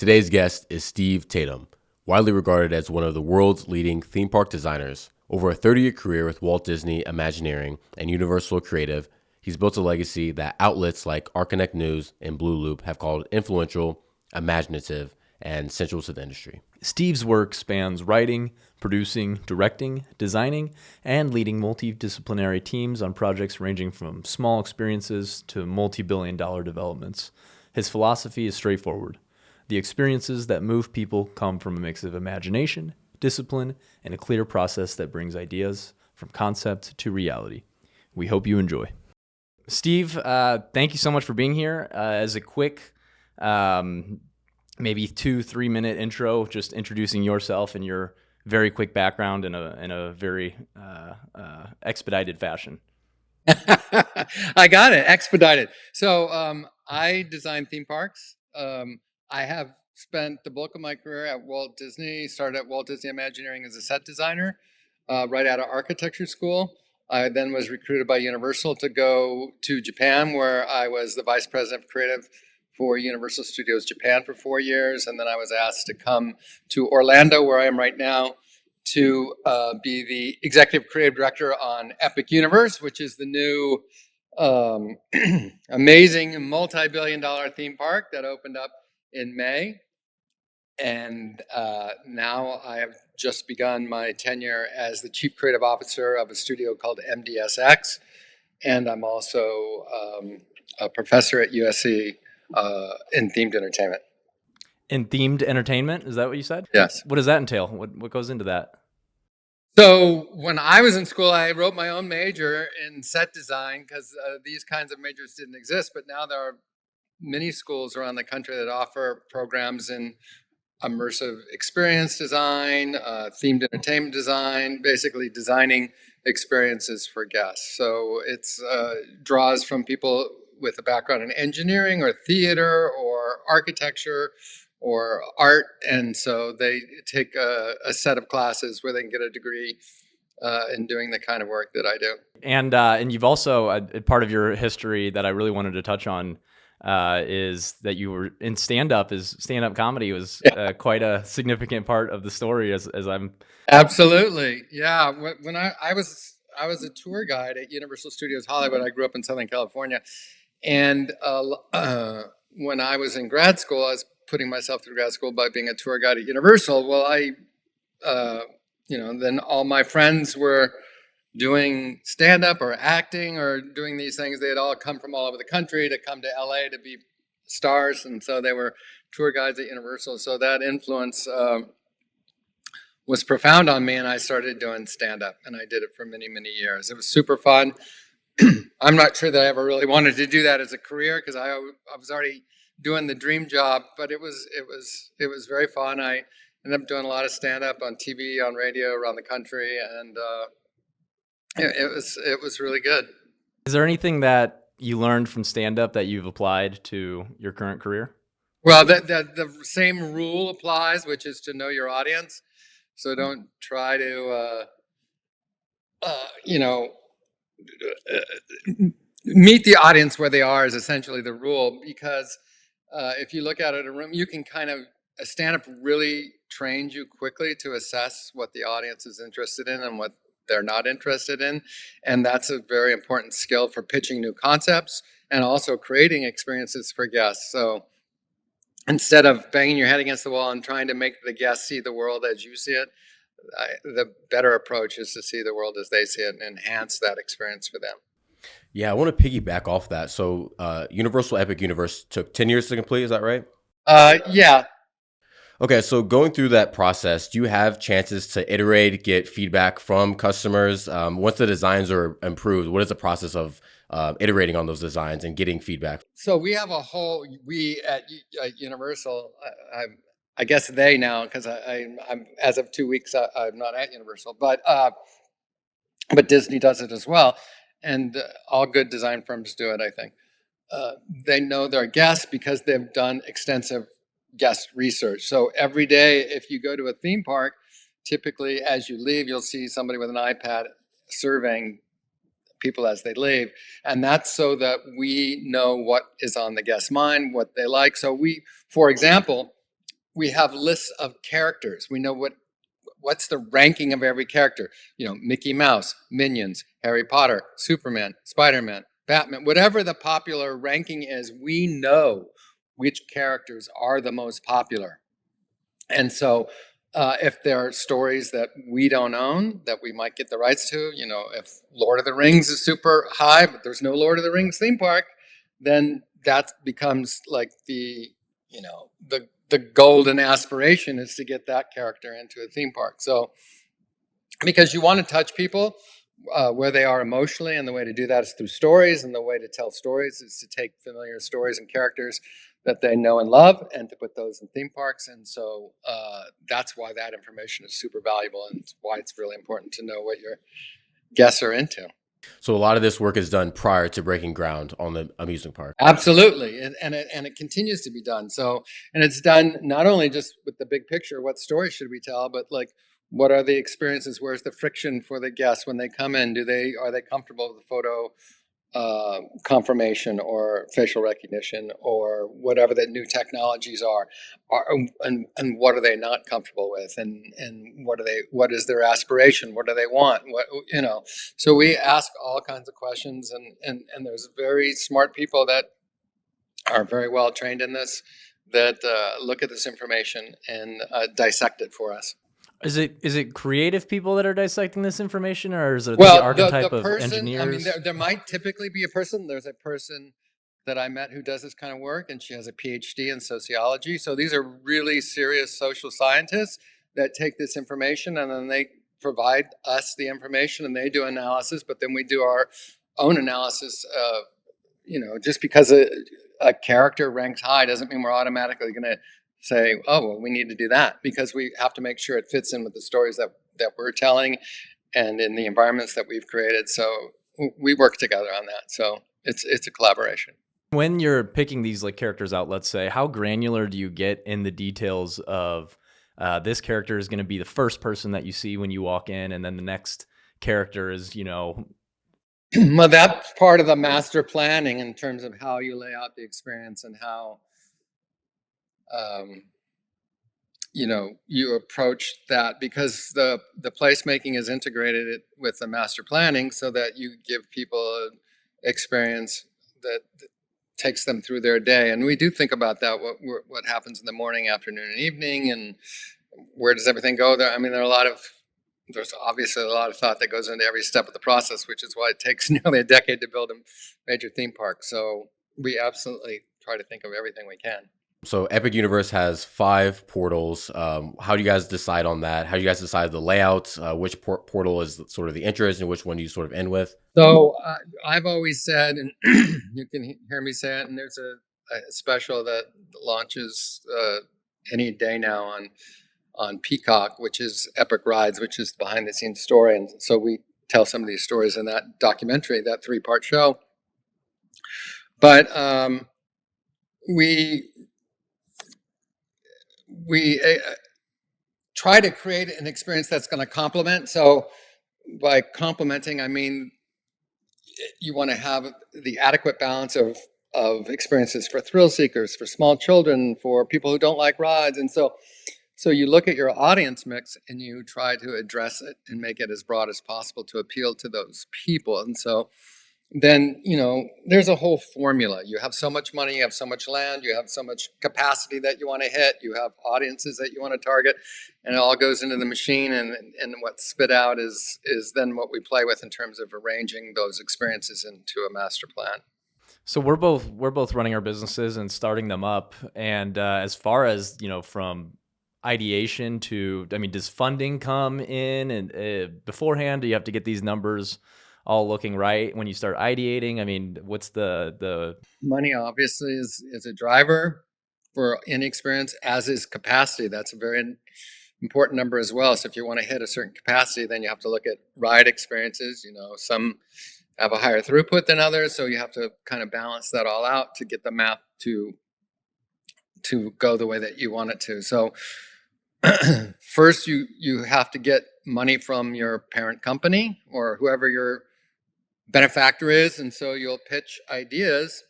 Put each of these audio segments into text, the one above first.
Today's guest is Steve Tatham, widely regarded as one of the world's leading theme park designers. Over a 30-year career with Walt Disney Imagineering and Universal Creative, he's built a legacy that outlets like Arconnect News and Blue Loop have called influential, imaginative, and central to the industry. Steve's work spans writing, producing, directing, designing, and leading multidisciplinary teams on projects ranging from small experiences to multi-billion-dollar developments. His philosophy is straightforward. The experiences that move people come from a mix of imagination, discipline, and a clear process that brings ideas from concept to reality. We hope you enjoy. Steve, thank you so much for being here. As a quick, maybe 2-3 minute intro, just introducing yourself and your very quick background in a very expedited fashion. I got it, expedited. So I design theme parks. I have spent the bulk of my career at Walt Disney, started at Walt Disney Imagineering as a set designer right out of architecture school. I then was recruited by Universal to go to Japan, where I was the vice president of creative for Universal Studios Japan for 4 years. And then I was asked to come to Orlando, where I am right now, to be the executive creative director on Epic Universe, which is the new amazing multi-billion-dollar theme park that opened up in May. And now I have just begun my tenure as the chief creative officer of a studio called MDSX. And I'm also a professor at USC in themed entertainment. In themed entertainment, is that what you said? Yes. What does that entail? What goes into that? So when I was in school, I wrote my own major in set design because these kinds of majors didn't exist. But now there are many schools around the country that offer programs in immersive experience design, themed entertainment design, basically designing experiences for guests. So it's draws from people with a background in engineering or theater or architecture or art. And so they take a set of classes where they can get a degree in doing the kind of work that I do. And you've also, part of your history that I really wanted to touch on is that you were in stand-up. Stand-up comedy was quite a significant part of the story as I'm... Absolutely. Yeah. When I was a tour guide at Universal Studios Hollywood. I grew up in Southern California. And when I was in grad school, I was putting myself through grad school by being a tour guide at Universal. Well, then all my friends were doing stand-up or acting or doing these things. They had all come from all over the country to come to LA to be stars. And so they were tour guides at Universal. So that influence was profound on me. And I started doing stand-up. And I did it for many, many years. It was super fun. I'm not sure that I ever really wanted to do that as a career because I was already doing the dream job. But it was very fun. I ended up doing a lot of stand-up on TV, on radio around the country. And it was really good. Is there anything that you learned from stand-up that you've applied to your current career? Well, the same rule applies, which is to know your audience. So don't try to, meet the audience where they are is essentially the rule. Because if you look out at a room, you can a stand-up really trains you quickly to assess what the audience is interested in and what they're not interested in. And that's a very important skill for pitching new concepts and also creating experiences for guests. So instead of banging your head against the wall and trying to make the guests see the world as you see it, the better approach is to see the world as they see it and enhance that experience for them. Yeah, I want to piggyback off that. So Universal Epic Universe took 10 years to complete, is that right? Yeah. Okay, so going through that process, do you have chances to iterate, get feedback from customers? Once the designs are improved, what is the process of iterating on those designs and getting feedback? So we have we at Universal, I guess they now, because I'm as of 2 weeks, I'm not at Universal, but Disney does it as well. And all good design firms do it, I think. They know their guests because they've done extensive guest research. So every day, if you go to a theme park, typically as you leave, you'll see somebody with an iPad surveying people as they leave. And that's so that we know what is on the guest's mind, what they like. So we, for example, we have lists of characters. We know what's the ranking of every character. Mickey Mouse, Minions, Harry Potter, Superman, Spider-Man, Batman, whatever the popular ranking is, we know which characters are the most popular. And so if there are stories that we don't own that we might get the rights to, if Lord of the Rings is super high, but there's no Lord of the Rings theme park, then that becomes like the golden aspiration is to get that character into a theme park. So because you want to touch people where they are emotionally, and the way to do that is through stories, and the way to tell stories is to take familiar stories and characters that they know and love and to put those in theme parks. And so that's why that information is super valuable, and why it's really important to know what your guests are into. So a lot of this work is done prior to breaking ground on the amusement park. Absolutely, and it continues to be done. So, and it's done not only just with the big picture, what story should we tell, but like, what are the experiences? Where's the friction for the guests when they come in? Are they comfortable with the photo confirmation or facial recognition or whatever the new technologies are, and what are they not comfortable with, and what is their aspiration, what do they want, so we ask all kinds of questions, and there's very smart people that are very well trained in this that look at this information and dissect it for us. Is it creative people that are dissecting this information, or is it Well, the archetype the of person, engineers? I mean, there might typically be a person. There's a person that I met who does this kind of work, and she has a PhD in sociology. So these are really serious social scientists that take this information and then they provide us the information and they do analysis, but then we do our own analysis. Just because a character ranks high doesn't mean we're automatically going to say, oh, well, we need to do that, because we have to make sure it fits in with the stories that we're telling and in the environments that we've created. So we work together on that. So it's a collaboration. When you're picking these like characters out, let's say, how granular do you get in the details of this character is going to be the first person that you see when you walk in, and then the next character is, Well, that's part of the master planning in terms of how you lay out the experience and how you approach that, because the placemaking is integrated with the master planning so that you give people an experience that takes them through their day. And we do think about that, what happens in the morning, afternoon, and evening, and where does everything go there. I mean, there's obviously a lot of thought that goes into every step of the process, which is why it takes nearly a decade to build a major theme park. So we absolutely try to think of everything we can. So Epic Universe has 5 portals. How do you guys decide on that? How do you guys decide the layouts? Which portal is sort of the interest, and which one do you sort of end with? So I've always said, and you can hear me say it, and there's a special that launches any day now on Peacock, which is Epic Rides, which is the behind the scenes story. And so we tell some of these stories in that documentary, that 3-part show. But we try to create an experience that's going to complement. So by complementing, I mean, you want to have the adequate balance of experiences for thrill seekers, for small children, for people who don't like rides. And so you look at your audience mix and you try to address it and make it as broad as possible to appeal to those people. And so then, there's a whole formula. You have so much money, you have so much land, you have so much capacity that you want to hit, you have audiences that you want to target, and it all goes into the machine, and what's spit out is then what we play with in terms of arranging those experiences into a master plan. So we're both running our businesses and starting them up. And as far as, from ideation to, I mean, does funding come in and beforehand? Do you have to get these numbers all looking right when you start ideating? I mean, what's the money obviously is a driver for any experience, as is capacity. That's a very important number as well. So if you want to hit a certain capacity, then you have to look at ride experiences. Some have a higher throughput than others, so you have to kind of balance that all out to get the math to go the way that you want it to. So first you have to get money from your parent company or whoever your benefactor is, and so you'll pitch ideas,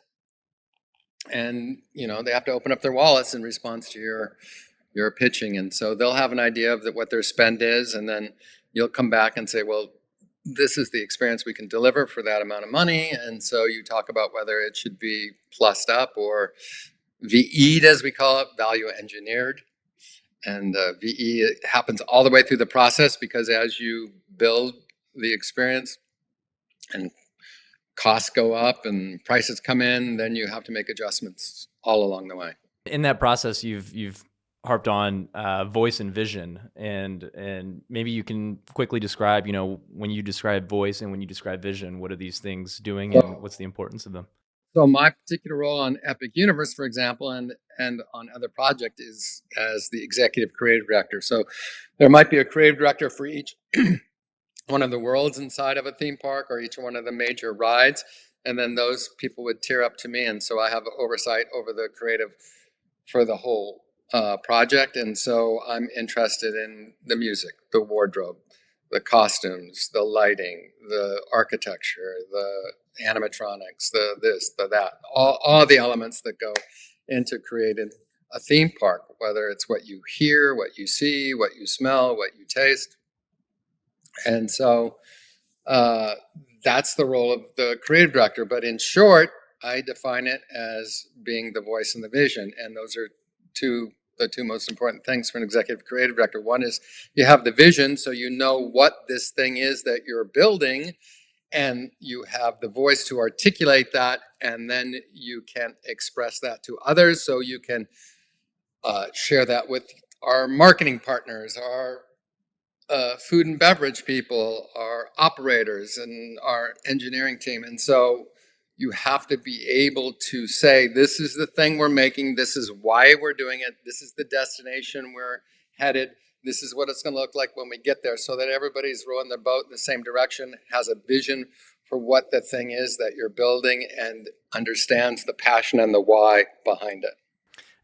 and they have to open up their wallets in response to you're pitching. And so they'll have an idea of what their spend is, and then you'll come back and say, well, this is the experience we can deliver for that amount of money. And so you talk about whether it should be plussed up or VE'd, as we call it, value engineered. And VE happens all the way through the process, because as you build the experience and costs go up and prices come in, then you have to make adjustments all along the way. In that process, you've harped on voice and vision, and maybe you can quickly describe, when you describe voice and when you describe vision, what are these things doing, and what's the importance of them? So my particular role on Epic Universe, for example, and on other projects is as the executive creative director. So there might be a creative director for each one of the worlds inside of a theme park, or each one of the major rides, and then those people would tier up to me, and so I have oversight over the creative for the whole project. And so I'm interested in the music, the wardrobe, the costumes, the lighting, the architecture, the animatronics, the this, the that, all the elements that go into creating a theme park, whether it's what you hear, what you see, what you smell, what you taste. And so that's the role of the creative director. But in short, I define it as being the voice and the vision. And those are the two most important things for an executive creative director. One is you have the vision, so you know what this thing is that you're building, and you have the voice to articulate that, and then you can express that to others, so you can share that with our marketing partners, our food and beverage people, our operators, and our engineering team. And so you have to be able to say, this is the thing we're making, this is why we're doing it, this is the destination we're headed, this is what it's going to look like when we get there, so that everybody's rowing their boat in the same direction, has a vision for what the thing is that you're building, and understands the passion and the why behind it.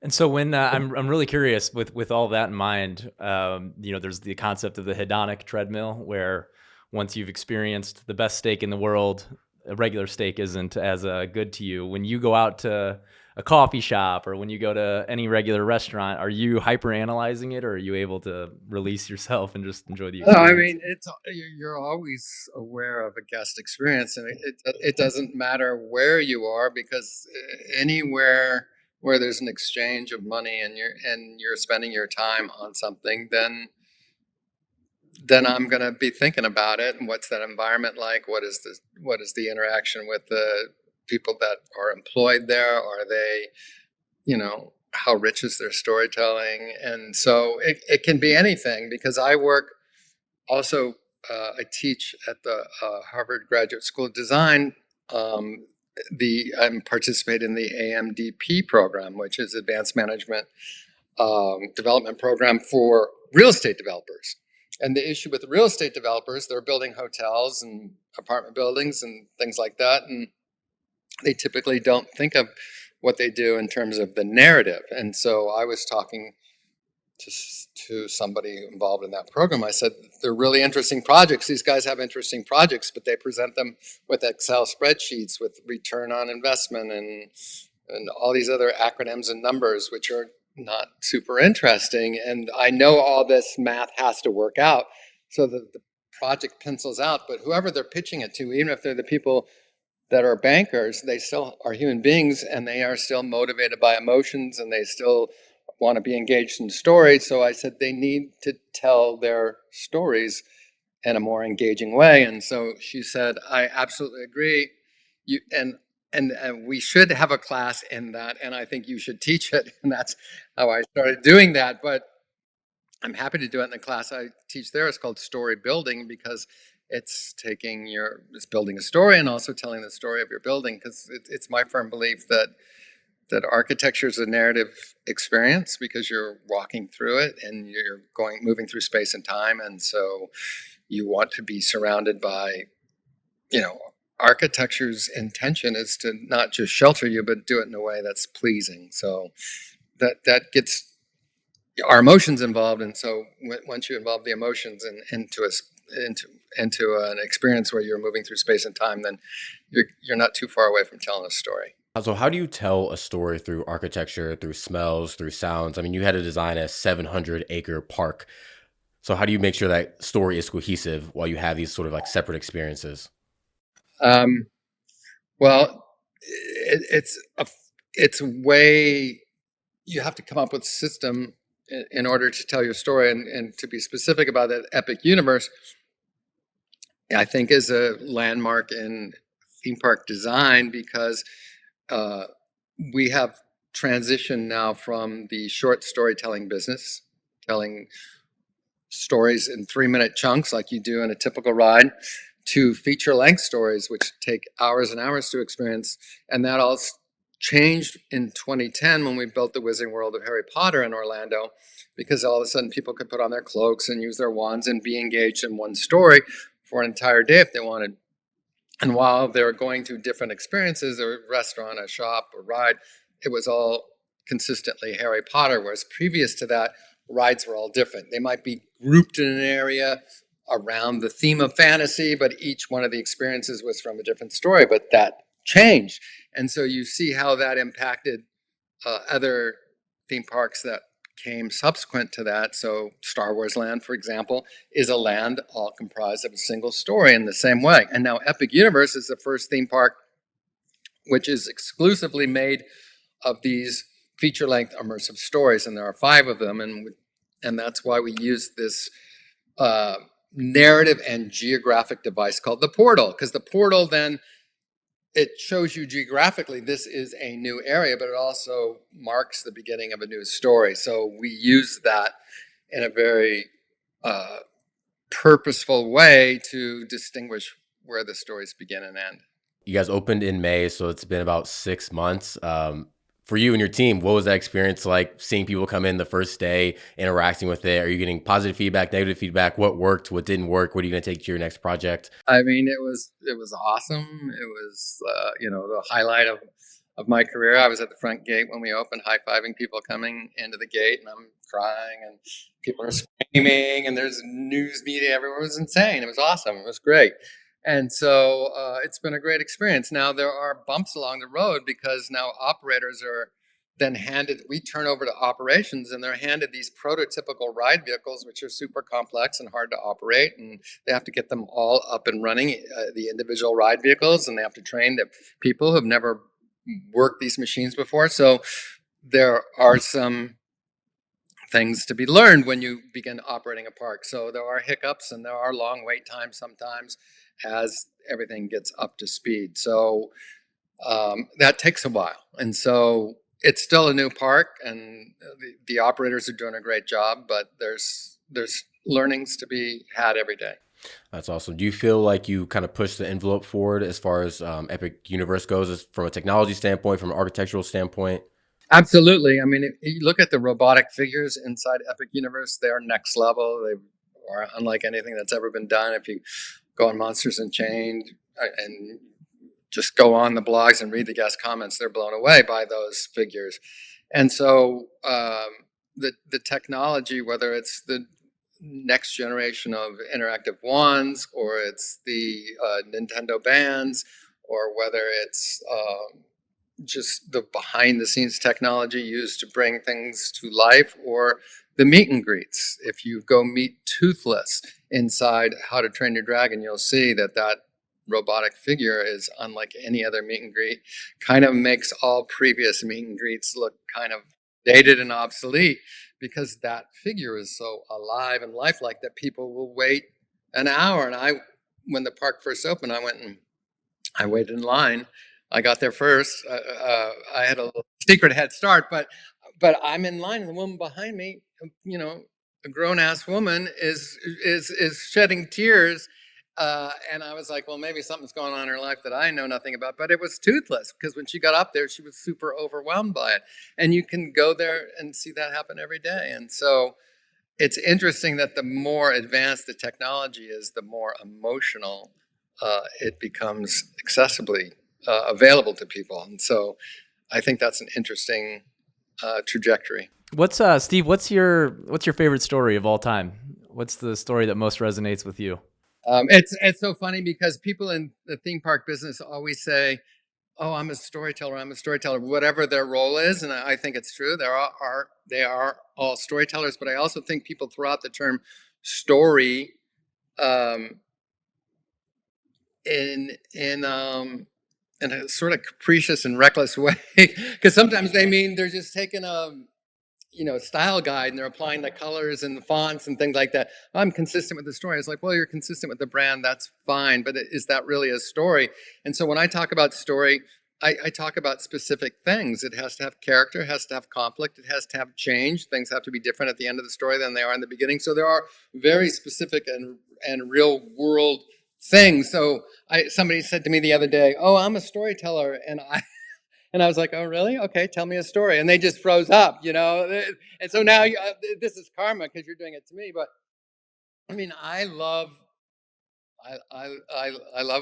And so when I'm really curious with all that in mind, there's the concept of the hedonic treadmill, where once you've experienced the best steak in the world, a regular steak isn't as good to you. When you go out to a coffee shop, or when you go to any regular restaurant, are you hyper analyzing it, or are you able to release yourself and just enjoy the experience? No, I mean, you're always aware of a guest experience, and it doesn't matter where you are, because anywhere where there's an exchange of money and you're spending your time on something, then I'm going to be thinking about it, and what's that environment like? What is the interaction with the people that are employed there? Are they, how rich is their storytelling? And so it can be anything, because I work also, I teach at the Harvard Graduate School of Design. I'm participate in the AMDP program, which is Advanced Management Development Program for real estate developers. And the issue with the real estate developers, they're building hotels and apartment buildings and things like that, and they typically don't think of what they do in terms of the narrative. And so I was talking to somebody involved in that program. I said, they're really interesting projects. These guys have interesting projects, but they present them with Excel spreadsheets with return on investment and all these other acronyms and numbers, which are not super interesting. And I know all this math has to work out so that the project pencils out. But whoever they're pitching it to, even if they're the people that are bankers, they still are human beings, and they are still motivated by emotions, and they still want to be engaged in stories. So I said they need to tell their stories in a more engaging way. And so she said, I absolutely agree. And we should have a class in that, and I think you should teach it. And that's how I started doing that. But I'm happy to do it in the class I teach there. It's called Story Building, because it's building a story and also telling the story of your building. Because it's my firm belief that architecture is a narrative experience, because you're walking through it and you're moving through space and time. And so you want to be surrounded by, architecture's intention is to not just shelter you, but do it in a way that's pleasing. So that gets our emotions involved. And so once you involve the emotions into an experience where you're moving through space and time, then you're not too far away from telling a story. So how do you tell a story through architecture, through smells, through sounds? I mean, you had to design a 700-acre park. So how do you make sure that story is cohesive while you have these sort of like separate experiences? Um, well, it's a way you have to come up with a system in order to tell your story, and to be specific about that. Epic Universe, I think, is a landmark in theme park design because uh, we have transitioned now from the short storytelling business, telling stories in 3-minute chunks like you do in a typical ride, to feature length stories, which take hours and hours to experience. And that all changed in 2010 when we built the Wizarding World of Harry Potter in Orlando, because all of a sudden people could put on their cloaks and use their wands and be engaged in one story for an entire day if they wanted. And while they were going to different experiences, a restaurant, a shop, a ride, it was all consistently Harry Potter, whereas previous to that, rides were all different. They might be grouped in an area around the theme of fantasy, but each one of the experiences was from a different story, but that changed. And so you see how that impacted other theme parks that came subsequent to that. So Star Wars Land, for example, is a land all comprised of a single story in the same way. And now Epic Universe is the first theme park which is exclusively made of these feature-length immersive stories, and there are 5 of them, and that's why we use this narrative and geographic device called the portal, because the portal then it shows you geographically this is a new area, but it also marks the beginning of a new story. So we use that in a very purposeful way to distinguish where the stories begin and end. You guys opened in May, so it's been about 6 months. For you and your team, what was that experience like, seeing people come in the first day, interacting with it? Are you getting positive feedback, negative feedback? What worked? What didn't work? What are you going to take to your next project? I mean, it was awesome. It was the highlight of my career. I was at the front gate when we opened, high-fiving people coming into the gate, and I'm crying, and people are screaming, and there's news media everywhere. It was insane. It was awesome. It was great. And so it's been a great experience. Now there are bumps along the road because now operators are then handed, we turn over to operations and they're handed these prototypical ride vehicles, which are super complex and hard to operate. And they have to get them all up and running, the individual ride vehicles, and they have to train the people who have never worked these machines before. So there are some things to be learned when you begin operating a park. So there are hiccups and there are long wait times sometimes as everything gets up to speed. So that takes a while. And so it's still a new park, and the operators are doing a great job, but there's learnings to be had every day. That's awesome. Do you feel like you kind of push the envelope forward as far as Epic Universe goes, as from a technology standpoint, from an architectural standpoint? Absolutely. I mean, if you look at the robotic figures inside Epic Universe, they're next level. They are unlike anything that's ever been done. If you go on Monsters Unchained and just go on the blogs and read the guest comments, they're blown away by those figures. And so the technology, whether it's the next generation of interactive wands, or it's the Nintendo bands, or whether it's just the behind the scenes technology used to bring things to life, or the meet and greets. If you go meet Toothless inside How to Train Your Dragon, you'll see that robotic figure is unlike any other meet and greet, kind of makes all previous meet and greets look kind of dated and obsolete, because that figure is so alive and lifelike that people will wait an hour. And when the park first opened, I waited in line. I got there first. I had a little secret head start, but I'm in line, and the woman behind me, a grown-ass woman, is shedding tears, and I was like, well, maybe something's going on in her life that I know nothing about. But it was Toothless, because when she got up there, she was super overwhelmed by it, and you can go there and see that happen every day. And so it's interesting that the more advanced the technology is, the more emotional it becomes accessibly available to people. And so I think that's an interesting trajectory. What's Steve? What's your favorite story of all time? What's the story that most resonates with you? It's so funny because people in the theme park business always say, oh, I'm a storyteller, whatever their role is. And I think it's true. They are all storytellers, but I also think people throw out the term story um, in a sort of capricious and reckless way, because sometimes they mean they're just taking a style guide and they're applying the colors and the fonts and things like that. I'm consistent with the story. It's like, well, you're consistent with the brand, that's fine, but is that really a story? And so when I talk about story, I talk about specific things. It has to have character, it has to have conflict, it has to have change. Things have to be different at the end of the story than they are in the beginning. So there are very specific and real world things. So somebody said to me the other day, oh, I'm a storyteller, and I was like, oh, really? Okay, tell me a story. And they just froze up, And so now this is karma because you're doing it to me. But I mean, I love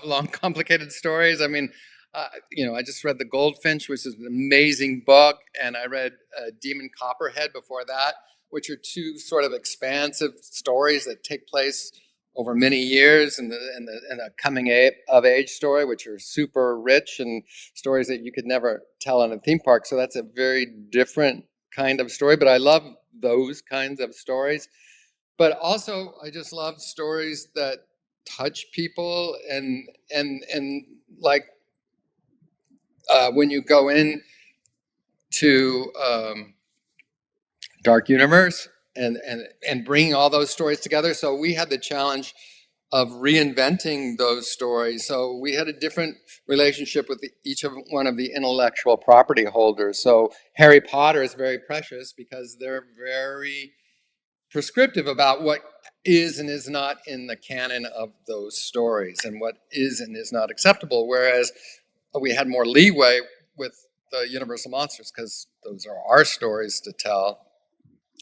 long, complicated stories. I mean, I just read The Goldfinch, which is an amazing book, and I read Demon Copperhead before that, which are two sort of expansive stories that take place over many years, and a coming of age story, which are super rich and stories that you could never tell in a theme park. So that's a very different kind of story, but I love those kinds of stories. But also, I just love stories that touch people and like when you go in to Dark Universe and bringing all those stories together. So we had the challenge of reinventing those stories. So we had a different relationship with each of one of the intellectual property holders. So Harry Potter is very precious because they're very prescriptive about what is and is not in the canon of those stories and what is and is not acceptable. Whereas we had more leeway with the Universal Monsters because those are our stories to tell.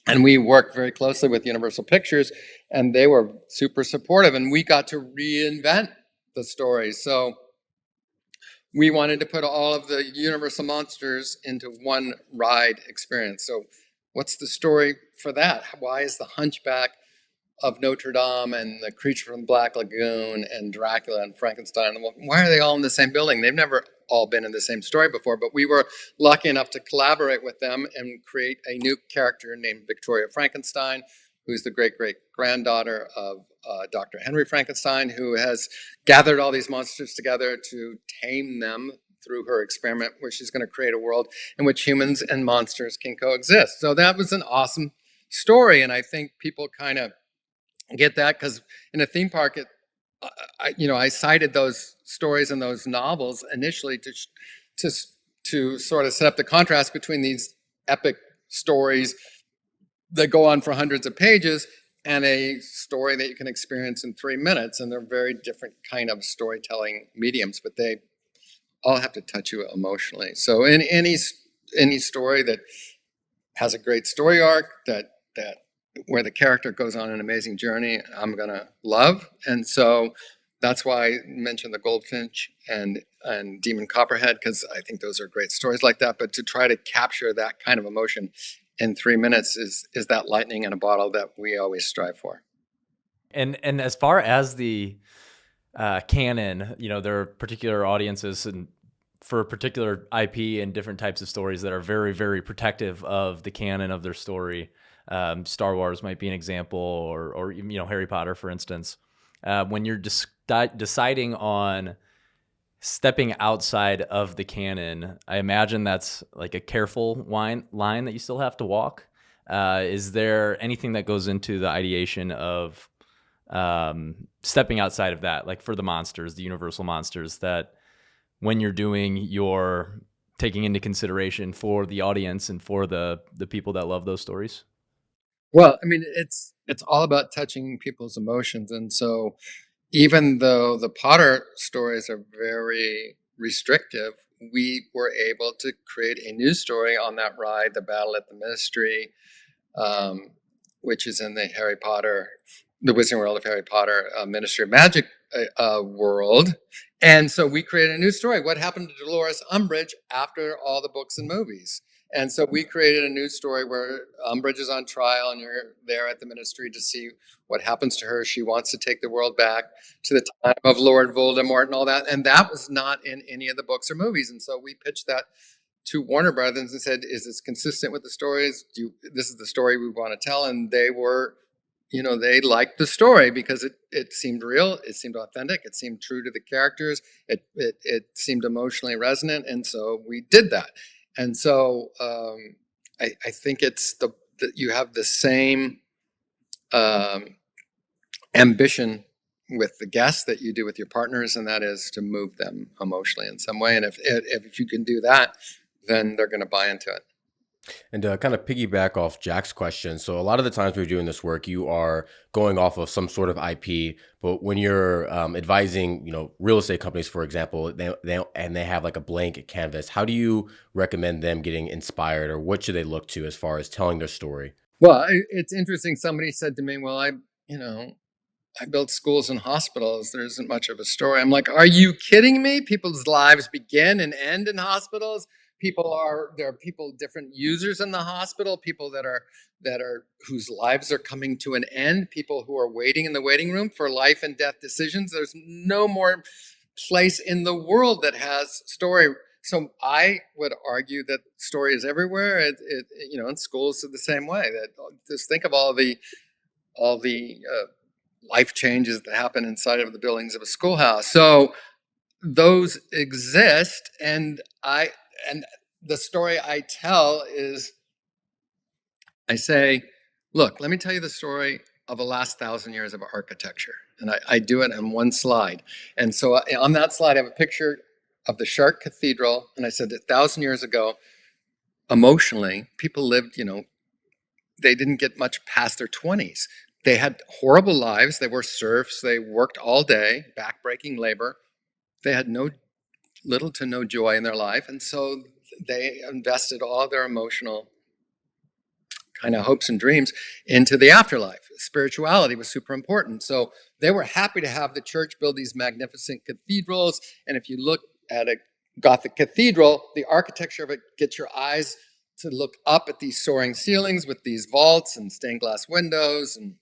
And we worked very closely with Universal Pictures, and they were super supportive, and we got to reinvent the stories. So we wanted to put all of the Universal Monsters into one ride experience. So what's the story for that? Why is the Hunchback of Notre Dame and the Creature from the Black Lagoon and Dracula and Frankenstein, why are they all in the same building? They've never all been in the same story before, but we were lucky enough to collaborate with them and create a new character named Victoria Frankenstein, who's the great-great-granddaughter of Dr. Henry Frankenstein, who has gathered all these monsters together to tame them through her experiment, where she's going to create a world in which humans and monsters can coexist. So that was an awesome story, and I think people kind of get that because in a theme park, I cited those stories and those novels initially to sort of set up the contrast between these epic stories that go on for hundreds of pages and a story that you can experience in 3 minutes. And they're very different kind of storytelling mediums, but they all have to touch you emotionally. So in any story that has a great story arc that where the character goes on an amazing journey, I'm gonna love. And so that's why I mentioned The Goldfinch and Demon Copperhead, because I think those are great stories like that. But to try to capture that kind of emotion in 3 minutes is that lightning in a bottle that we always strive for. And as far as the canon, there are particular audiences and for particular IP and different types of stories that are very, very protective of the canon of their story. Star Wars might be an example, or Harry Potter, for instance. When you're deciding on stepping outside of the canon, I imagine that's like a careful line that you still have to walk. Is there anything that goes into the ideation of stepping outside of that, like for the monsters, the Universal Monsters, that when you're doing your taking into consideration for the audience and for the people that love those stories? Well, I mean, it's all about touching people's emotions. And so even though the Potter stories are very restrictive, we were able to create a new story on that ride, The Battle at the Ministry, which is in the Wizarding World of Harry Potter Ministry of Magic world. And so we created a new story. What happened to Dolores Umbridge after all the books and movies? And so we created a new story where Umbridge is on trial and you're there at the ministry to see what happens to her. She wants to take the world back to the time of Lord Voldemort and all that. And that was not in any of the books or movies. And so we pitched that to Warner Brothers and said, is this consistent with the stories? This is the story we want to tell. And they were, they liked the story because it seemed real, it seemed authentic, it seemed true to the characters, it seemed emotionally resonant, and so we did that. And so I think it's that you have the same ambition with the guests that you do with your partners, and that is to move them emotionally in some way. And if you can do that, then they're going to buy into it. And to kind of piggyback off Jack's question, so a lot of the times we're doing this work, you are going off of some sort of IP, but when you're advising, real estate companies, for example, they have like a blank canvas, how do you recommend them getting inspired, or what should they look to as far as telling their story? Well, it's interesting. Somebody said to me, well, I built schools and hospitals. There isn't much of a story. I'm like, are you kidding me? People's lives begin and end in hospitals. There are people, different users in the hospital, people that are whose lives are coming to an end, people who are waiting in the waiting room for life and death decisions. There's no more place in the world that has story. So I would argue that story is everywhere. In schools the same way. That just think of all the life changes that happen inside of the buildings of a schoolhouse. So those exist, and the story I tell is, I say, look, let me tell you the story of the last 1,000 years of architecture. And I do it on one slide. And so on that slide, I have a picture of the Chartres Cathedral. And I said 1,000 years ago, emotionally, people lived, they didn't get much past their 20s. They had horrible lives. They were serfs. They worked all day, backbreaking labor. They had little to no joy in their life. And so they invested all their emotional kind of hopes and dreams into the afterlife. Spirituality was super important. So they were happy to have the church build these magnificent cathedrals. And if you look at a Gothic cathedral, the architecture of it gets your eyes to look up at these soaring ceilings with these vaults and stained glass windows, and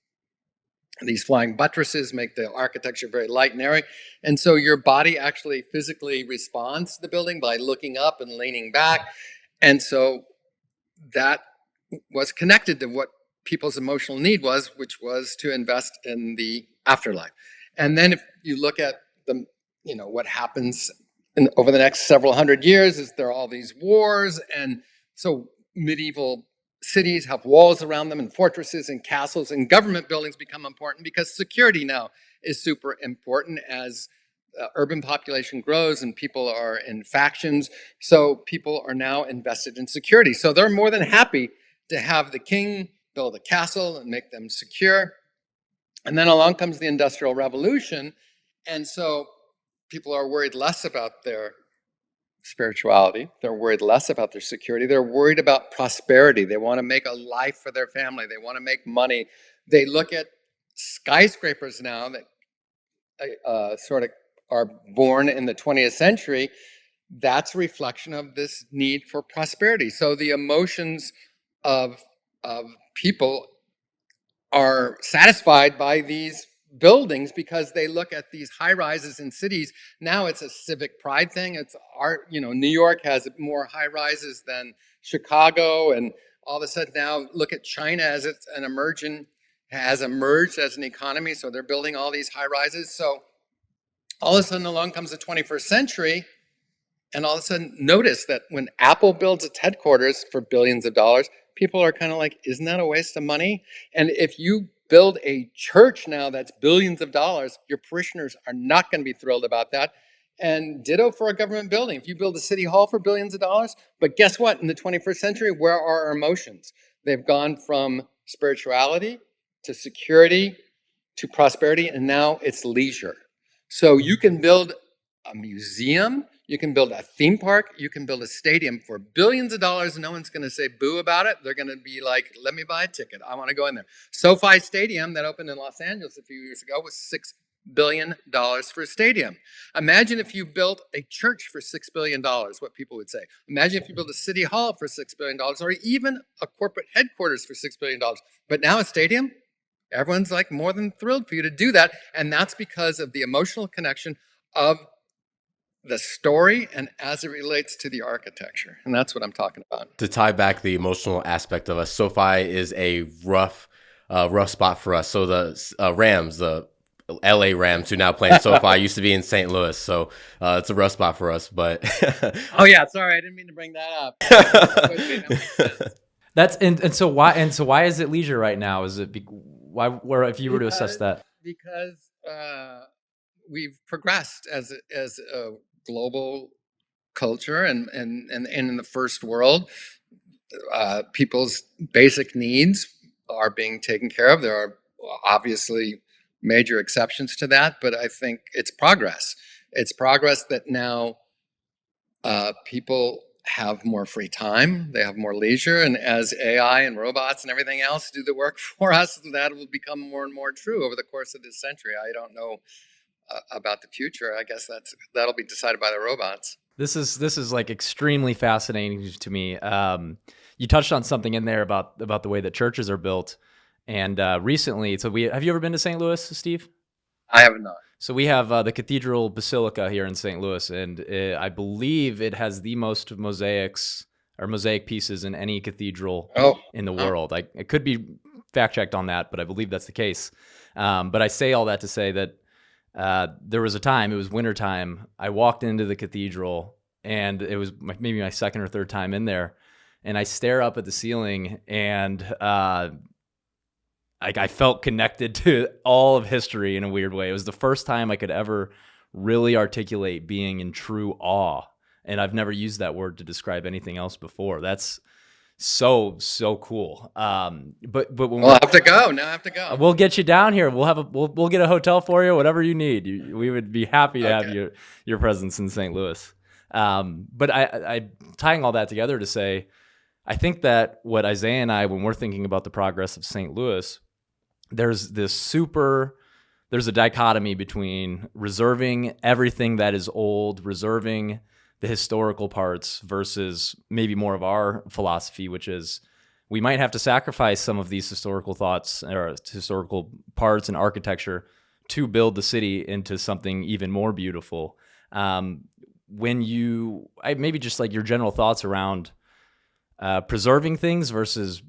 these flying buttresses make the architecture very light and airy. And so your body actually physically responds to the building by looking up and leaning back. And so that was connected to what people's emotional need was, which was to invest in the afterlife. And then if you look at what happens over the next several hundred years, is there are all these wars. And so medieval cities have walls around them, and fortresses and castles, and government buildings become important because security now is super important as urban population grows and people are in factions. So people are now invested in security. So they're more than happy to have the king build a castle and make them secure. And then along comes the Industrial Revolution. And so people are worried less about their spirituality. They're worried less about their security. They're worried about prosperity. They want to make a life for their family. They want to make money. They look at skyscrapers now that sort of are born in the 20th century. That's a reflection of this need for prosperity. So the emotions of people are satisfied by these buildings because they look at these high rises in cities. Now it's a civic pride thing. It's art. New York has more high rises than Chicago, and all of a sudden now look at China as it's has emerged as an economy. So they're building all these high rises. So all of a sudden along comes the 21st century, and all of a sudden notice that when Apple builds its headquarters for billions of dollars, people are kind of like, isn't that a waste of money? And if you build a church now that's billions of dollars, your parishioners are not going to be thrilled about that. And ditto for a government building. If you build a city hall for billions of dollars, but guess what? In the 21st century, where are our emotions? They've gone from spirituality to security to prosperity, and now it's leisure. So you can build a museum, you can build a theme park, you can build a stadium for billions of dollars, and no one's going to say boo about it. They're going to be like, let me buy a ticket. I want to go in there. SoFi Stadium that opened in Los Angeles a few years ago was $6 billion for a stadium. Imagine if you built a church for $6 billion, what people would say. Imagine if you built a city hall for $6 billion, or even a corporate headquarters for $6 billion. But now a stadium? Everyone's like more than thrilled for you to do that. And that's because of the emotional connection of the story and as it relates to the architecture. And that's what I'm talking about. To tie back the emotional aspect of us, SoFi is a rough spot for us. So the Rams, the LA Rams, who now play in SoFi, used to be in St. Louis. So it's a rough spot for us. But oh yeah, sorry, I didn't mean to bring that up. That's and so why is it leisure right now? Is it why? Where if you were to assess that? Because we've progressed as a global culture, and in the first world, people's basic needs are being taken care of. There are obviously major exceptions to that, but I think it's progress. It's progress that now people have more free time, they have more leisure, and as AI and robots and everything else do the work for us, that will become more and more true over the course of this century. I don't know about the future. I guess that'll be decided by the robots. This is like extremely fascinating to me. You touched on something in there about the way that churches are built, and recently, have you ever been to St. Louis, Steve? I have not. So we have the Cathedral Basilica here in St. Louis, and I believe it has the most mosaic pieces in any cathedral in the world. I could be fact checked on that, but I believe that's the case. But I say all that to say that there was a time, it was wintertime, I walked into the cathedral, and it was maybe my second or third time in there, and I stare up at the ceiling, and I felt connected to all of history in a weird way. It was the first time I could ever really articulate being in true awe, and I've never used that word to describe anything else before. That's so cool. But when we'll have to go. Now I have to go. We'll get you down here. We'll get a hotel for you, whatever you need. We would be happy to have your presence in St. Louis. But I tying all that together to say, I think that what Isaiah and I, when we're thinking about the progress of St. Louis, there's a dichotomy between reserving everything that is old, reserving the historical parts, versus maybe more of our philosophy, which is we might have to sacrifice some of these historical thoughts or historical parts and architecture to build the city into something even more beautiful. Maybe just like your general thoughts around preserving things versus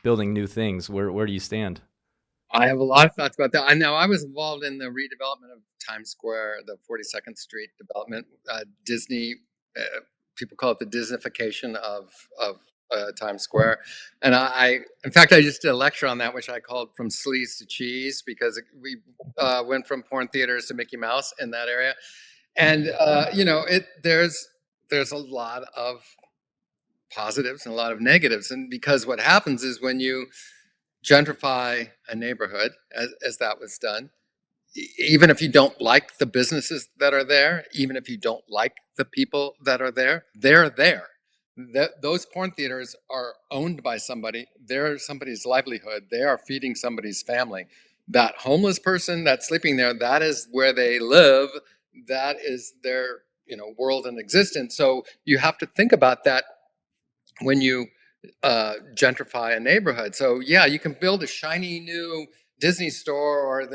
building new things. Where do you stand? I have a lot of thoughts about that. I know I was involved in the redevelopment of Times Square, the 42nd Street development. Disney, people call it the Disneyfication of Times Square. And in fact, I just did a lecture on that, which I called From Sleaze to Cheese, because we went from porn theaters to Mickey Mouse in that area. And, there's a lot of positives and a lot of negatives. And because what happens is when you gentrify a neighborhood, as that was done, even if you don't like the businesses that are there, even if you don't like the people that are there, they're there. Those porn theaters are owned by somebody. They're somebody's livelihood. They are feeding somebody's family. That homeless person that's sleeping there, that is where they live. That is their world and existence. So you have to think about that when you gentrify a neighborhood. So yeah, you can build a shiny new Disney store or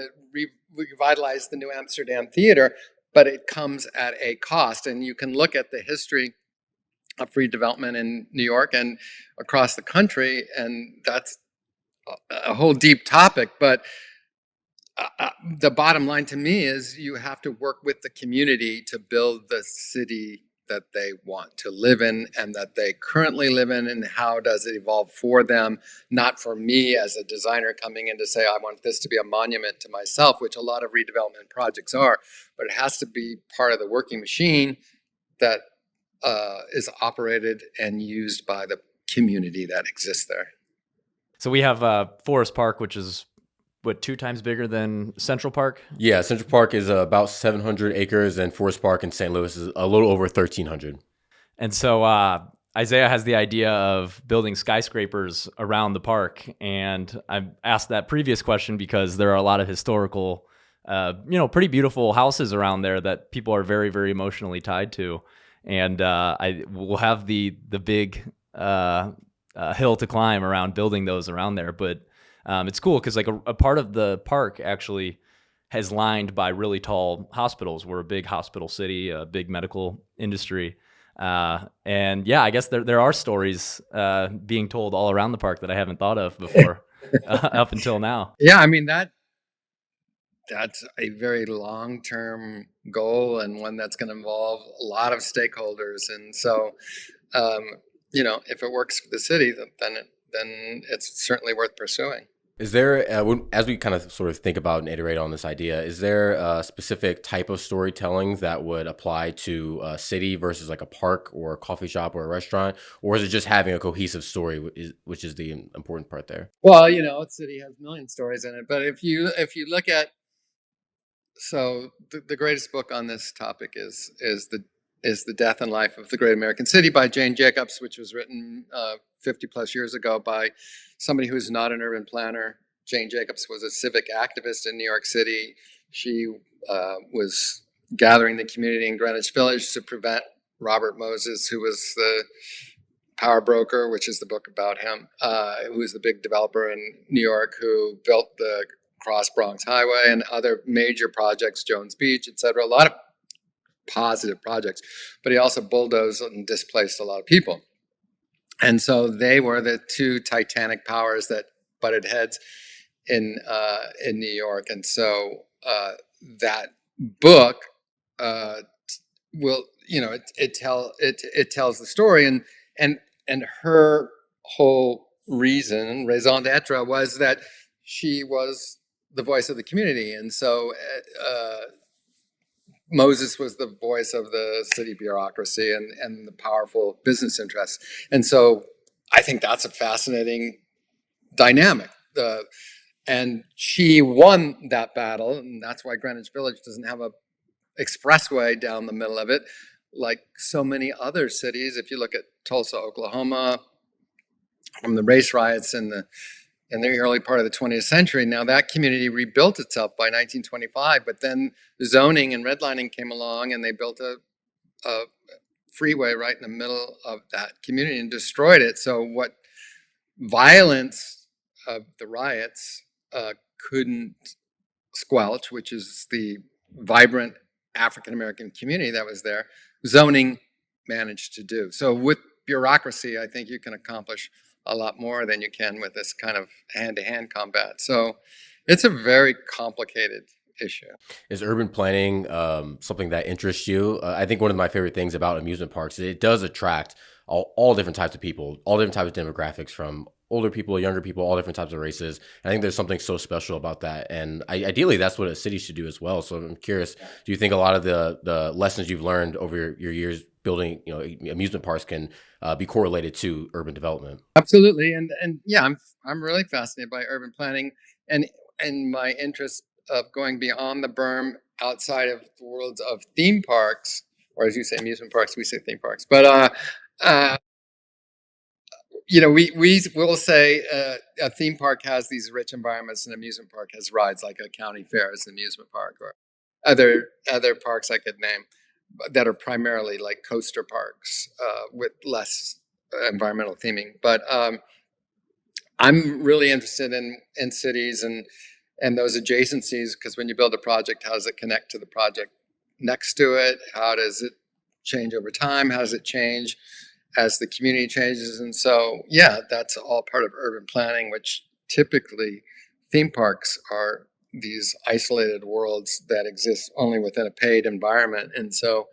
revitalize the New Amsterdam Theater, but it comes at a cost. And you can look at the history of redevelopment in New York and across the country, and that's a whole deep topic. But the bottom line to me is you have to work with the community to build the city that they want to live in and that they currently live in, and how does it evolve for them, not for me as a designer coming in to say, I want this to be a monument to myself, which a lot of redevelopment projects are, but it has to be part of the working machine that is operated and used by the community that exists there. So we have Forest Park, which is 2 times bigger than Central Park? Yeah, Central Park is about 700 acres, and Forest Park in St. Louis is a little over 1,300. And so Isaiah has the idea of building skyscrapers around the park. And I've asked that previous question because there are a lot of historical pretty beautiful houses around there that people are very, very emotionally tied to. And I will have the big hill to climb around building those around there. But it's cool because like a part of the park actually has lined by really tall hospitals. We're a big hospital city, a big medical industry. And yeah, I guess there are stories being told all around the park that I haven't thought of before up until now. Yeah, I mean that's a very long-term goal and one that's going to involve a lot of stakeholders. And so, if it works for the city, then it's certainly worth pursuing. Is there, as we kind of sort of think about and iterate on this idea, is there a specific type of storytelling that would apply to a city versus like a park or a coffee shop or a restaurant? Or is it just having a cohesive story, which is the important part there? Well, a city has a million stories in it, but if you look at, so the greatest book on this topic is the Death and Life of the Great American City by Jane Jacobs, which was written 50 plus years ago by somebody who's not an urban planner. Jane Jacobs was a civic activist in New York City. She was gathering the community in Greenwich Village to prevent Robert Moses, who was the power broker, which is the book about him, who was the big developer in New York, who built the Cross Bronx Highway and other major projects, Jones Beach, et cetera, a lot of positive projects, but he also bulldozed and displaced a lot of people. And so they were the two titanic powers that butted heads in New York. And so that book will, it tells the story, and her whole reason, raison d'etre, was that she was the voice of the community. And so Moses was the voice of the city bureaucracy and the powerful business interests. And so I think that's a fascinating dynamic. And she won that battle, and that's why Greenwich Village doesn't have a expressway down the middle of it, like so many other cities. If you look at Tulsa, Oklahoma, from the race riots in the early part of the 20th century. Now that community rebuilt itself by 1925, but then zoning and redlining came along and they built a freeway right in the middle of that community and destroyed it. So what violence of the riots couldn't squelch, which is the vibrant African-American community that was there, zoning managed to do. So with bureaucracy, I think you can accomplish a lot more than you can with this kind of hand-to-hand combat. So it's a very complicated issue. Is urban planning something that interests you? I think one of my favorite things about amusement parks is it does attract all different types of people, all different types of demographics, from older people, younger people, all different types of races. And I think there's something so special about that. And ideally, that's what a city should do as well. So I'm curious, do you think a lot of the lessons you've learned over your years building, amusement parks can be correlated to urban development? Absolutely. And yeah, I'm really fascinated by urban planning and my interest of going beyond the berm, outside of the worlds of theme parks, or as you say, amusement parks, we say theme parks. But we will say a theme park has these rich environments, and an amusement park has rides, like a county fair is an amusement park, or other parks I could name that are primarily like coaster parks with less environmental theming. But I'm really interested in cities and those adjacencies, because when you build a project, how does it connect to the project next to it? How does it change over time? How does it change as the community changes? And so, yeah, that's all part of urban planning, which typically theme parks are these isolated worlds that exist only within a paid environment. And so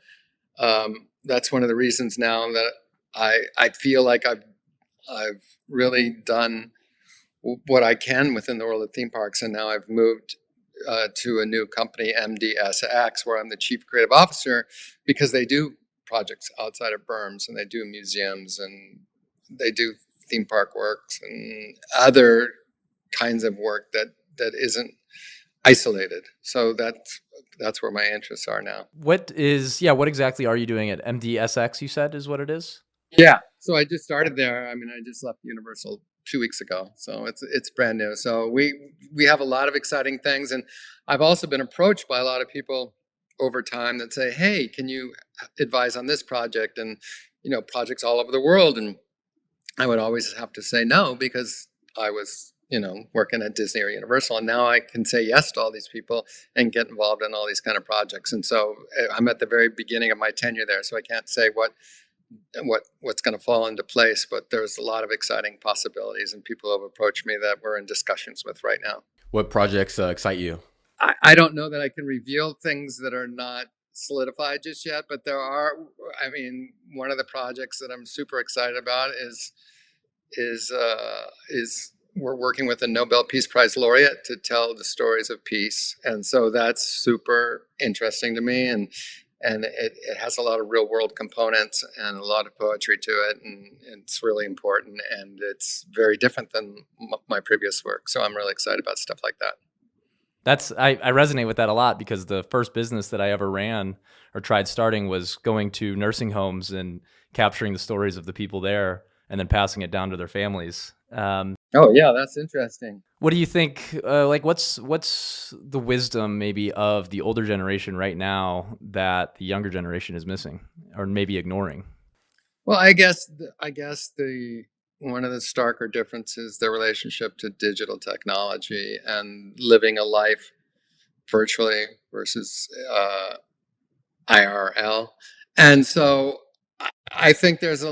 that's one of the reasons now that I feel like I've really done what I can within the world of theme parks. And now I've moved to a new company, MDSX, where I'm the chief creative officer, because they do projects outside of berms, and they do museums, and they do theme park works and other kinds of work that isn't isolated. So that's where my interests are now. What exactly are you doing at MDSX, you said is what it is? Yeah. So I just started there. I mean, I just left Universal 2 weeks ago, so it's brand new. So we have a lot of exciting things, and I've also been approached by a lot of people over time that say, "Hey, can you advise on this project?" And projects all over the world, and I would always have to say no because I was working at Disney or Universal, and now I can say yes to all these people and get involved in all these kind of projects. And so I'm at the very beginning of my tenure there, so I can't say what's going to fall into place, but there's a lot of exciting possibilities and people have approached me that we're in discussions with right now. What projects excite you? I don't know that I can reveal things that are not solidified just yet, but there are. I mean, one of the projects that I'm super excited about is we're working with a Nobel Peace Prize laureate to tell the stories of peace, and so that's super interesting to me, and it has a lot of real world components and a lot of poetry to it, and it's really important, and it's very different than my previous work. So I'm really excited about stuff like that. I resonate with that a lot because the first business that I ever ran or tried starting was going to nursing homes and capturing the stories of the people there and then passing it down to their families. Oh yeah, that's interesting. What do you think? What's the wisdom maybe of the older generation right now that the younger generation is missing or maybe ignoring? Well, I guess the one of the starker differences the relationship to digital technology and living a life virtually versus IRL, and so I think there's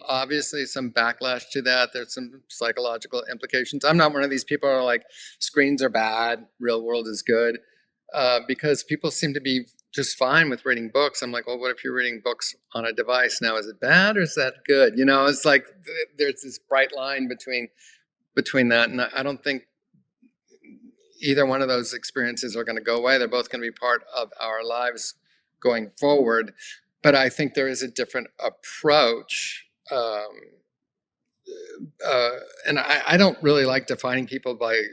obviously some backlash to that. There's some psychological implications. I'm not one of these people who are like screens are bad, real world is good, because people seem to be just fine with reading books. I'm like, well, what if you're reading books on a device now? Is it bad or is that good? It's like there's this bright line between that, and I don't think either one of those experiences are going to go away. They're both going to be part of our lives going forward. But I think there is a different approach. And I don't really like defining people by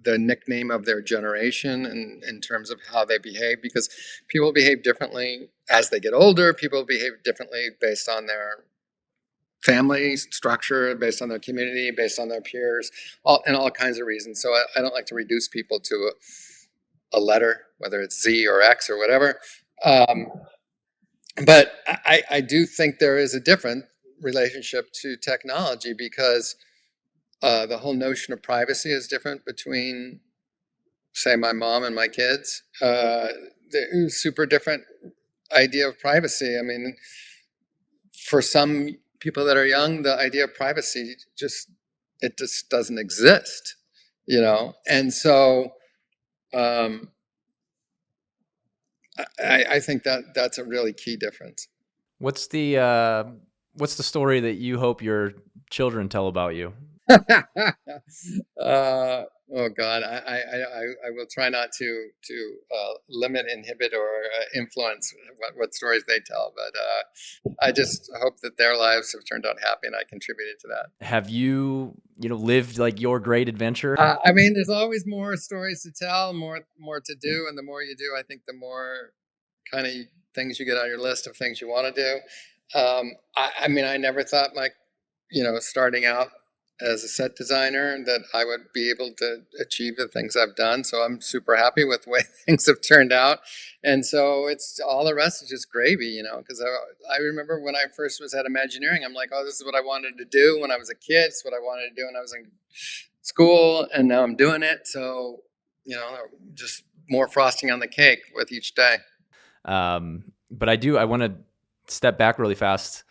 the nickname of their generation in terms of how they behave, because people behave differently as they get older. People behave differently based on their family structure, based on their community, based on their peers, and all kinds of reasons. So I don't like to reduce people to a letter, whether it's Z or X or whatever. But I do think there is a different relationship to technology because the whole notion of privacy is different between, say, my mom and my kids. The super different idea of privacy. I mean, for some people that are young, the idea of privacy just doesn't exist, And so I think that's a really key difference. What's the story that you hope your children tell about you? Oh God, I will try not to limit, inhibit, or influence what stories they tell, but I just hope that their lives have turned out happy and I contributed to that. Have you lived like your great adventure? I mean, there's always more stories to tell, more to do, and the more you do, I think the more kind of things you get on your list of things you want to do. I mean, I never thought starting out as a set designer that I would be able to achieve the things I've done. So I'm super happy with the way things have turned out. And so it's all the rest is just gravy, because I remember when I first was at Imagineering, I'm like, oh, this is what I wanted to do when I was a kid. It's what I wanted to do when I was in school. And now I'm doing it. So, just more frosting on the cake with each day. But I want to step back really fast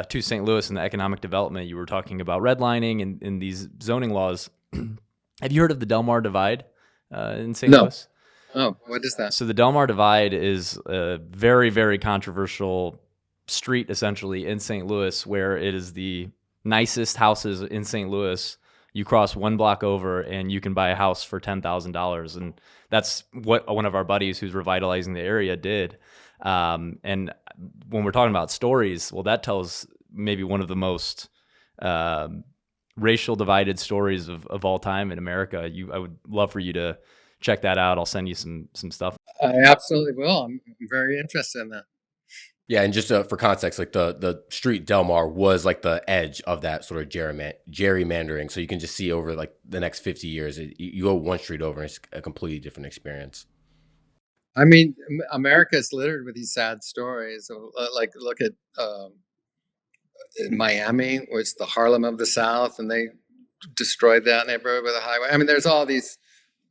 to St. Louis and the economic development. You were talking about redlining and these zoning laws. Have you heard of the Del Mar Divide in St. Louis? Oh, what is that? So the Del Mar Divide is a very, very controversial street, essentially, in St. Louis, where it is the nicest houses in St. Louis. You cross one block over and you can buy a house for $10,000. And that's what one of our buddies who's revitalizing the area did. And when we're talking about stories, well, that tells maybe one of the most racial divided stories of all time in America. I would love for you to check that out. I'll send you some stuff. I absolutely will. I'm very interested in that. Yeah, and just for context, like the street Del Mar was like the edge of that sort of gerrymandering. So you can just see over like the next 50 years, you go one street over, and it's a completely different experience. I mean, America is littered with these sad stories. Like, look at Miami, which is the Harlem of the South, and they destroyed that neighborhood with a highway. I mean, there's all these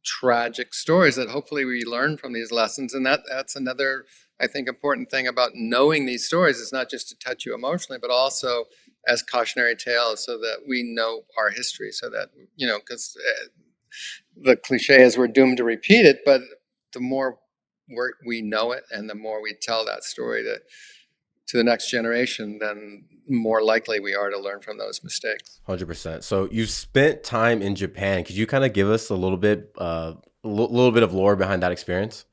tragic stories that hopefully we learn from these lessons, and that's another, I think, important thing about knowing these stories. It's not just to touch you emotionally, but also as cautionary tales, so that we know our history, so that, because the cliche is we're doomed to repeat it, but the more we know it and the more we tell that story to the next generation, then more likely we are to learn from those mistakes. 100%. So you spent time in Japan. Could you kind of give us a little bit, little bit of lore behind that experience?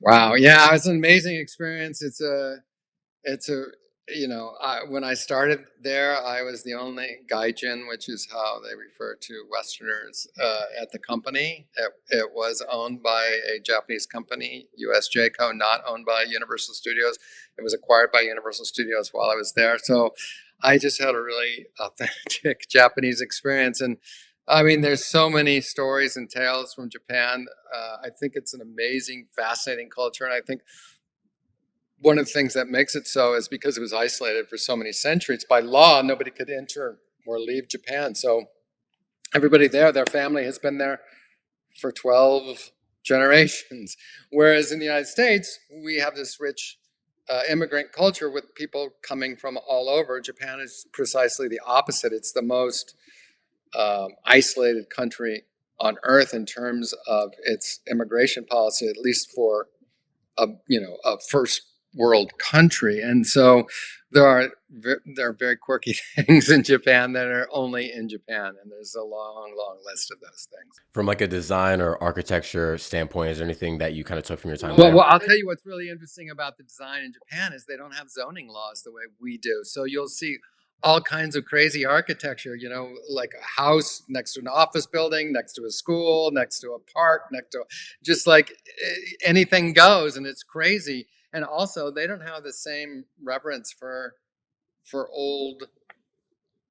Wow, yeah, it's an amazing experience. It's a when I started there, I was the only gaijin, which is how they refer to Westerners at the company. It was owned by a Japanese company, USJCO, not owned by Universal Studios. It was acquired by Universal Studios while I was there. So I just had a really authentic Japanese experience. And I mean, there's so many stories and tales from Japan. I think it's an amazing, fascinating culture. And I think one of the things that makes it so is because it was isolated for so many centuries. By law, nobody could enter or leave Japan. So everybody there, their family has been there for 12 generations. Whereas in the United States, we have this rich immigrant culture with people coming from all over. Japan is precisely the opposite. It's the most isolated country on earth in terms of its immigration policy, at least for a first world country. And so there are very quirky things in Japan that are only in Japan, and there's a long list of those things. From like a design or architecture standpoint, is there anything that you kind of took from your time Well, there? I'll tell you what's really interesting about the design in Japan is they don't have zoning laws the way we do. So you'll see all kinds of crazy architecture, like a house next to an office building, next to a school, next to a park, next to just like anything goes, and it's crazy. And also, they don't have the same reverence for old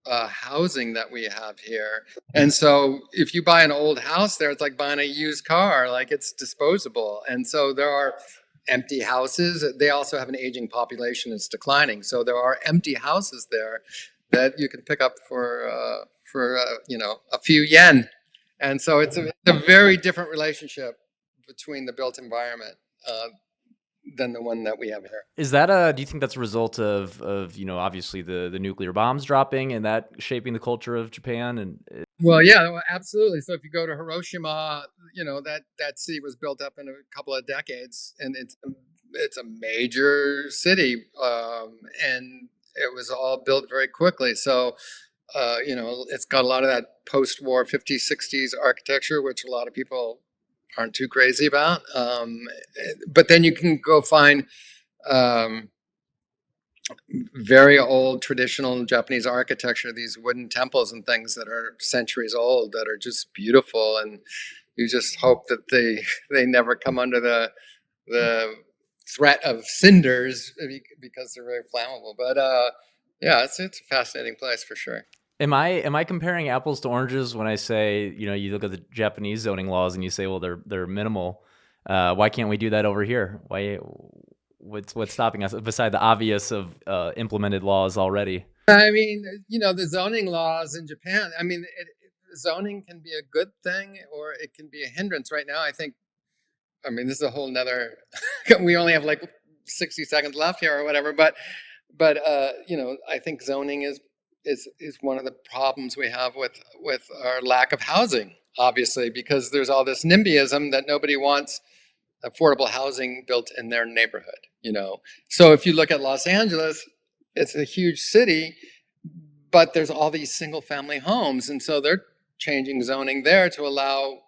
housing that we have here. And so if you buy an old house there, it's like buying a used car, like it's disposable. And so there are empty houses. They also have an aging population that's declining. So there are empty houses there that you can pick up for a few yen. And so it's a very different relationship between the built environment than the one that we have here. Is that do you think that's a result of obviously the nuclear bombs dropping and that shaping the culture of Japan? And Well, yeah, well, absolutely. So if you go to Hiroshima, that city was built up in a couple of decades, and it's a major city, and it was all built very quickly. So it's got a lot of that post-war 50s, 60s architecture, which a lot of people aren't too crazy about. But then you can go find very old traditional Japanese architecture, these wooden temples and things that are centuries old that are just beautiful, and you just hope that they never come under the threat of cinders because they're very flammable. But yeah, it's a fascinating place for sure. am I comparing apples to oranges when I say you look at the Japanese zoning laws and you say, well, they're minimal? Why can't we do that over here? What's stopping us beside the obvious of implemented laws already? I mean, the zoning laws in Japan, I mean, zoning can be a good thing or it can be a hindrance. Right now, I mean, this is a whole nother, we only have like 60 seconds left here or whatever, but I think zoning is one of the problems we have with our lack of housing, obviously, because there's all this NIMBYism that nobody wants affordable housing built in their neighborhood. So if you look at Los Angeles, it's a huge city, but there's all these single family homes, and so they're changing zoning there to allow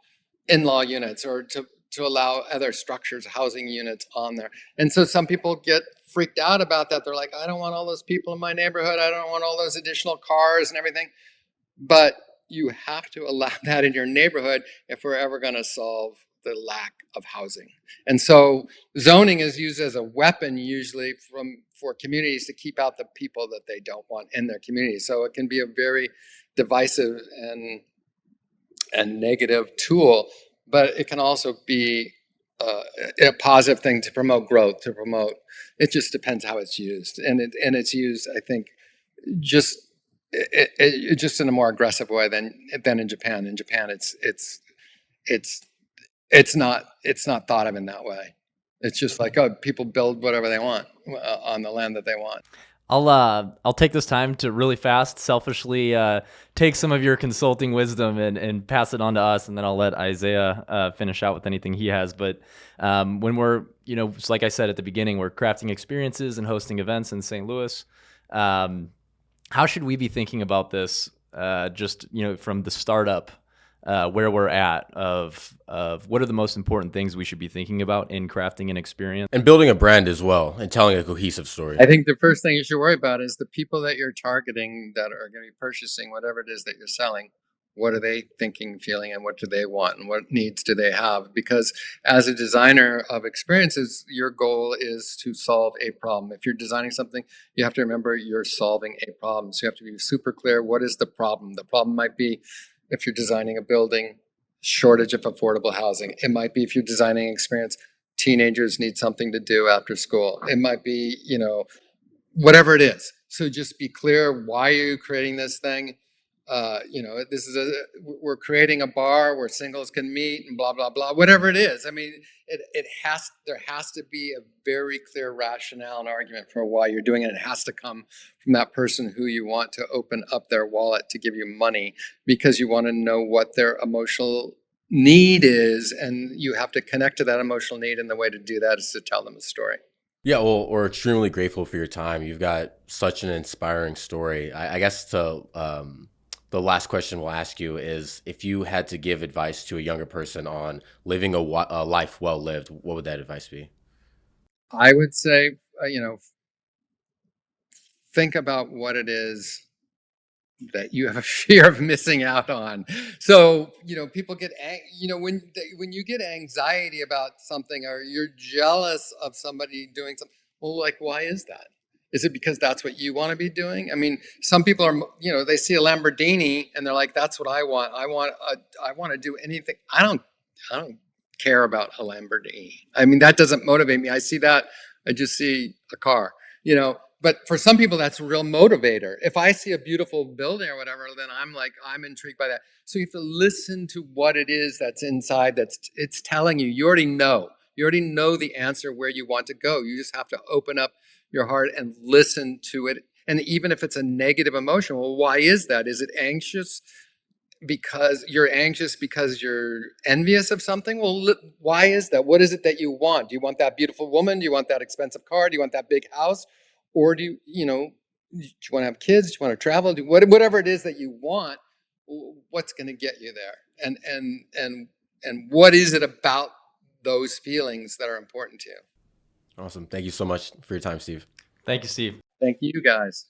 in-law units or to allow other structures, housing units on there. And so some people get freaked out about that. They're like, I don't want all those people in my neighborhood. I don't want all those additional cars and everything. But you have to allow that in your neighborhood if we're ever going to solve the lack of housing. And so zoning is used as a weapon usually for communities to keep out the people that they don't want in their community. So it can be a very divisive and negative tool, but it can also be a positive thing to promote growth, to promote. It just depends how it's used, and it's used, I think, just just in a more aggressive way than in Japan. In Japan, it's not thought of in that way. It's just like, oh, people build whatever they want on the land that they want. I'll take this time to really fast, selfishly take some of your consulting wisdom and pass it on to us, and then I'll let Isaiah finish out with anything he has. But when we're, like I said at the beginning, we're crafting experiences and hosting events in St. Louis. How should we be thinking about this? Just from the startup, where we're at of what are the most important things we should be thinking about in crafting an experience and building a brand as well, and telling a cohesive story. I think the first thing you should worry about is the people that you're targeting that are going to be purchasing whatever it is that you're selling. What are they thinking, feeling, and what do they want, and what needs do they have? Because as a designer of experiences, your goal is to solve a problem. If you're designing something, you have to remember you're solving a problem. So you have to be super clear. What is the problem? The problem might be, if you're designing a building, shortage of affordable housing. It might be, if you're designing an experience, teenagers need something to do after school. It might be, whatever it is. So just be clear, why are you creating this thing? We're creating a bar where singles can meet and blah, blah, blah, whatever it is. I mean, there has to be a very clear rationale and argument for why you're doing it. It has to come from that person who you want to open up their wallet to give you money, because you want to know what their emotional need is, and you have to connect to that emotional need, and the way to do that is to tell them a story. Yeah, well, we're extremely grateful for your time. You've got such an inspiring story. I guess the last question we'll ask you is, if you had to give advice to a younger person on living a life well lived, what would that advice be? I would say, think about what it is that you have a fear of missing out on. So, people get, when you get anxiety about something, or you're jealous of somebody doing something, well, like, why is that? Is it because that's what you want to be doing? I mean, some people are, they see a Lamborghini and they're like, that's what I want. I want to do anything. I don't care about a Lamborghini. I mean, that doesn't motivate me. I see that, I just see a car, but for some people that's a real motivator. If I see a beautiful building or whatever, then I'm intrigued by that. So you have to listen to what it is that's inside, it's telling you. You already know the answer where you want to go. You just have to open up your heart and listen to it. And even if it's a negative emotion, well, why is that? Is it anxious because you're envious of something? Well, why is that? What is it that you want? Do you want that beautiful woman? Do you want that expensive car? Do you want that big house? Or do you want to have kids? Do you want to travel? Whatever it is that you want, what's going to get you there? And what is it about those feelings that are important to you? Awesome. Thank you so much for your time, Steve. Thank you, Steve. Thank you, guys.